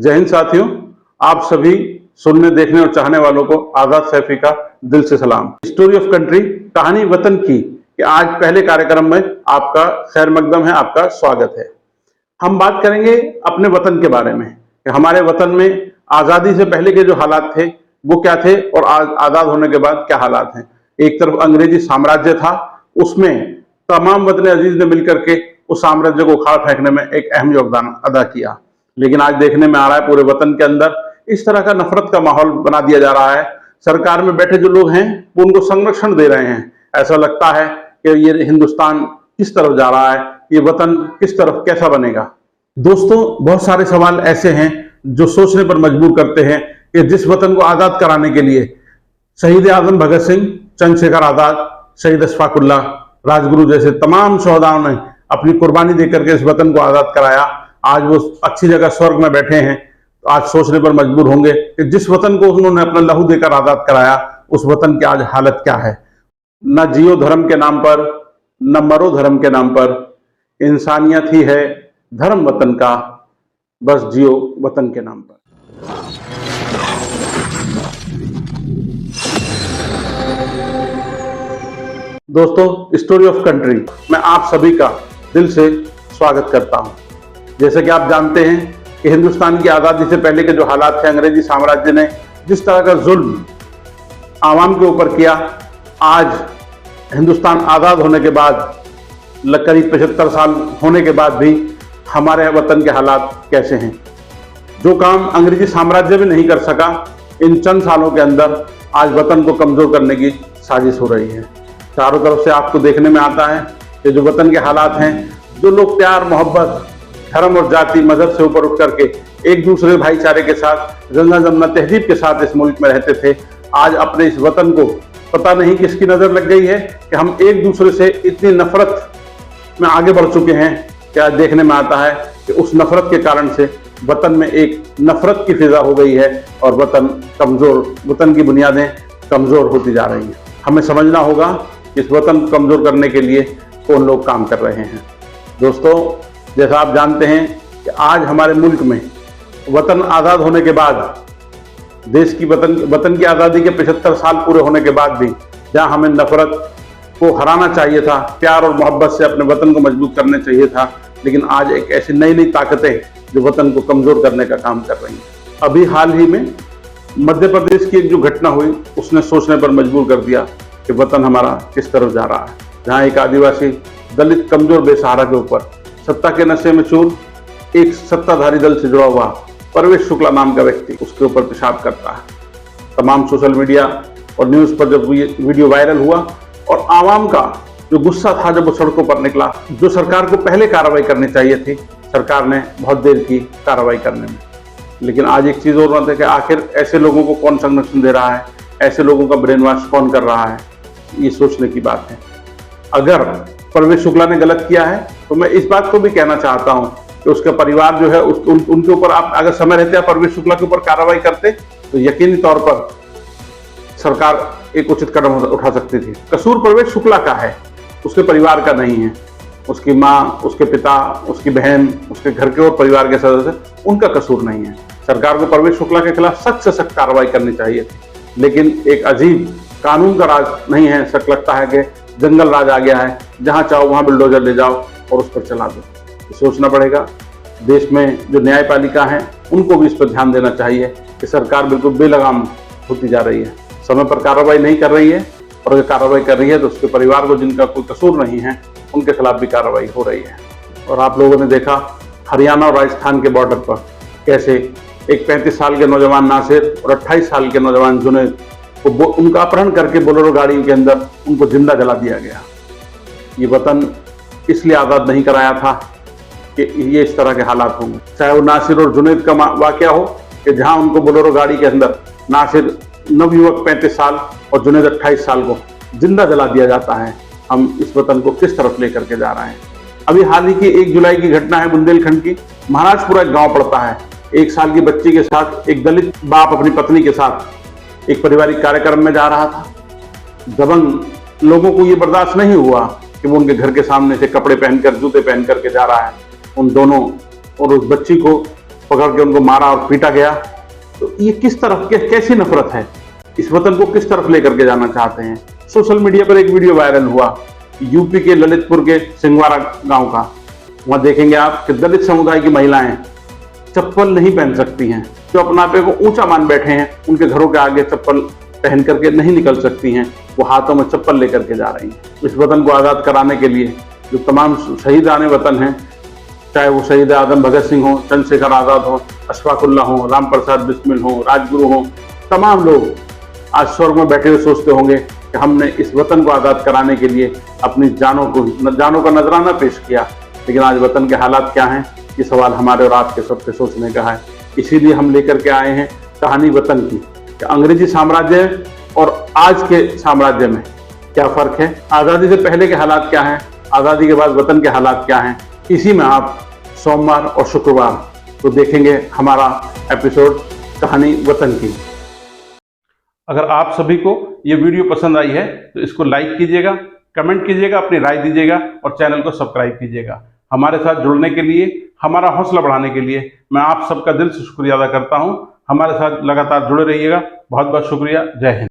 जय हिंद साथियों, आप सभी सुनने, देखने और चाहने वालों को आजाद सैफी का दिल से सलाम। स्टोरी ऑफ कंट्री, कहानी वतन की, कि आज पहले कार्यक्रम में आपका खैर मकदम है, आपका स्वागत है। हम बात करेंगे अपने वतन के बारे में कि हमारे वतन में आजादी से पहले के जो हालात थे वो क्या थे और आजाद होने के बाद क्या हालात हैं। एक तरफ अंग्रेजी साम्राज्य था, उसमें तमाम वतन अजीज ने मिलकर के उस साम्राज्य को उखाड़ फेंकने में एक अहम योगदान अदा किया। लेकिन आज देखने में आ रहा है पूरे वतन के अंदर इस तरह का नफरत का माहौल बना दिया जा रहा है। सरकार में बैठे जो लोग हैं वो उनको संरक्षण दे रहे हैं। ऐसा लगता है कि ये हिंदुस्तान किस तरफ जा रहा है, ये वतन किस तरफ कैसा बनेगा। दोस्तों, बहुत सारे सवाल ऐसे हैं जो सोचने पर मजबूर करते हैं कि जिस वतन को आजाद कराने के लिए शहीद आजम भगत सिंह, चंद्रशेखर आजाद, शहीद अशफाक उल्लाह, राजगुरु जैसे तमाम शोहदाओं ने अपनी कुर्बानी देकर के इस वतन को आजाद कराया, आज वो अच्छी जगह स्वर्ग में बैठे हैं। तो आज सोचने पर मजबूर होंगे कि जिस वतन को उन्होंने अपना लहू देकर आजाद कराया, उस वतन की आज हालत क्या है। न जियो धर्म के नाम पर, न मरो धर्म के नाम पर, इंसानियत ही है धर्म वतन का, बस जियो वतन के नाम पर। दोस्तों, स्टोरी ऑफ कंट्री मैं आप सभी का दिल से स्वागत करता हूं। जैसे कि आप जानते हैं कि हिंदुस्तान की आजादी से पहले के जो हालात थे, अंग्रेजी साम्राज्य ने जिस तरह का जुल्म आवाम के ऊपर किया, आज हिंदुस्तान आजाद होने के बाद करीब 75 साल होने के बाद भी हमारे वतन के हालात कैसे हैं। जो काम अंग्रेजी साम्राज्य भी नहीं कर सका, इन चंद सालों के अंदर आज वतन को कमजोर करने की साजिश हो रही है। चारों तरफ से आपको देखने में आता है कि जो वतन के हालात हैं, जो लोग प्यार, मोहब्बत, धर्म और जाति, मजहब से ऊपर उठ करके एक दूसरे भाईचारे के साथ, गंगा जमुना तहजीब के साथ इस मुल्क में रहते थे, आज अपने इस वतन को पता नहीं किसकी नजर लग गई है कि हम एक दूसरे से इतनी नफरत में आगे बढ़ चुके हैं कि आज देखने में आता है कि उस नफरत के कारण से वतन में एक नफरत की फिजा हो गई है और वतन कमजोर, वतन की बुनियादें कमजोर होती जा रही हैं। हमें समझना होगा कि इस वतन को कमजोर करने के लिए कौन लोग काम कर रहे हैं। दोस्तों, जैसा आप जानते हैं कि आज हमारे मुल्क में वतन आज़ाद होने के बाद, देश की वतन की आज़ादी के 75 साल पूरे होने के बाद भी जहां हमें नफरत को हराना चाहिए था, प्यार और मोहब्बत से अपने वतन को मजबूत करने चाहिए था, लेकिन आज एक ऐसी नई नई ताकतें जो वतन को कमजोर करने का काम कर रही हैं। अभी हाल ही में मध्य प्रदेश की एक जो घटना हुई, उसने सोचने पर मजबूर कर दिया कि वतन हमारा किस तरफ जा रहा है। जहां एक आदिवासी दलित कमजोर बेसहारा के ऊपर सत्ता के नशे में चूर एक सत्ताधारी दल से जुड़ा हुआ परवेश शुक्ला नाम का व्यक्ति उसके ऊपर पेशाब करता है। तमाम सोशल मीडिया और न्यूज पर जब ये वीडियो वायरल हुआ और आवाम का जो गुस्सा था जब वो सड़कों पर निकला, जो सरकार को पहले कार्रवाई करनी चाहिए थी, सरकार ने बहुत देर की कार्रवाई करने में। लेकिन आज एक चीज और बात है कि आखिर ऐसे लोगों को कौन संरक्षण दे रहा है, ऐसे लोगों का ब्रेन वॉश कौन कर रहा है, ये सोचने की बात है। अगर परवेश शुक्ला ने गलत किया है तो मैं इस बात को भी कहना चाहता हूं कि उसका परिवार जो है उनके ऊपर आप अगर समय रहते हैं परवेश शुक्ला के ऊपर कार्रवाई करते तो यकीनी तौर पर सरकार एक उचित कदम उठा सकती थी। कसूर परवेश शुक्ला का है, उसके परिवार का नहीं है। उसकी माँ, उसके पिता, उसकी बहन, उसके घर के और परिवार के सदस्य, उनका कसूर नहीं है। सरकार को परवेश शुक्ला के खिलाफ सख्त से सख्त कार्रवाई करनी चाहिए थी, लेकिन एक अजीब कानून का राज नहीं है, सच लगता है कि जंगल राज आ गया है, जहां चाहो वहां बुलडोजर ले जाओ और उस पर चला दो। तो सोचना पड़ेगा, देश में जो न्यायपालिका है उनको भी इस पर ध्यान देना चाहिए कि सरकार बिल्कुल बेलगाम होती जा रही है, समय पर कार्रवाई नहीं कर रही है, और अगर कार्रवाई कर रही है तो उसके परिवार को जिनका कोई कसूर नहीं है उनके खिलाफ भी कार्रवाई हो रही है। और आप लोगों ने देखा हरियाणा और राजस्थान के बॉर्डर पर कैसे एक 35 साल के नौजवान नासिर और 28 साल के नौजवान जुनैद को उनका अपहरण करके बोलेरो गाड़ी के अंदर उनको जिंदा जला दिया गया। ये वतन इसलिए आज़ाद नहीं कराया था कि ये इस तरह के हालात होंगे। चाहे वो नासिर और जुनैद का वाकया हो कि जहां उनको बोलेरो गाड़ी के अंदर नासिर नवयुवक 35 साल और जुनैद 28 साल को जिंदा जला दिया जाता है। हम इस वतन को किस तरफ लेकर के जा रहे हैं। अभी हाल ही की 1 जुलाई की घटना है बुंदेलखंड की। महाराजपुरा एक गांव पड़ता है। 1 साल की बच्ची के साथ एक दलित बाप अपनी पत्नी के साथ एक पारिवारिक कार्यक्रम में जा रहा था। दबंग लोगों को ये बर्दाश्त नहीं हुआ कि वो उनके घर के सामने से कपड़े पहनकर, जूते पहन करके जा रहा है। उन दोनों और उस बच्ची को पकड़ के उनको मारा और पीटा गया। तो ये किस तरफ कैसी नफरत है, इस वतन को किस तरफ लेकर के जाना चाहते हैं। सोशल मीडिया पर एक वीडियो वायरल हुआ यूपी के ललितपुर के सिंगवारा गांव का। वहां देखेंगे आप कि दलित समुदाय की महिलाएं चप्पल नहीं पहन सकती हैं, जो अपना पे को ऊंचा मान बैठे हैं, उनके घरों के आगे चप्पल पहन करके नहीं निकल सकती हैं, वो हाथों में चप्पल लेकर के जा रही हैं। इस वतन को आज़ाद कराने के लिए जो तमाम शहीदान वतन हैं, चाहे वो शहीद आजम भगत सिंह हो, चंद्रशेखर आज़ाद हो, अशफाकुल्ला हो, राम प्रसाद बिस्मिल हो, राजगुरु हो, तमाम लोग आज स्वर्ग में बैठे हुए सोचते होंगे कि हमने इस वतन को आज़ाद कराने के लिए अपनी जानों का नजराना पेश किया। लेकिन आज वतन के हालात क्या हैं, ये सवाल हमारे और आपके सबके सोचने का है। इसीलिए हम लेकर के आए हैं कहानी वतन की, कि अंग्रेजी साम्राज्य और आज के साम्राज्य में क्या फर्क है, आज़ादी से पहले के हालात क्या हैं, आज़ादी के बाद वतन के हालात क्या हैं। इसी में आप सोमवार और शुक्रवार को देखेंगे हमारा एपिसोड कहानी वतन की। अगर आप सभी को ये वीडियो पसंद आई है तो इसको लाइक कीजिएगा, कमेंट कीजिएगा, अपनी राय दीजिएगा और चैनल को सब्सक्राइब कीजिएगा। हमारे साथ जुड़ने के लिए, हमारा हौसला बढ़ाने के लिए मैं आप सबका दिल से शुक्रिया अदा करता हूं। हमारे साथ लगातार जुड़े रहिएगा। बहुत बहुत शुक्रिया। जय हिंद।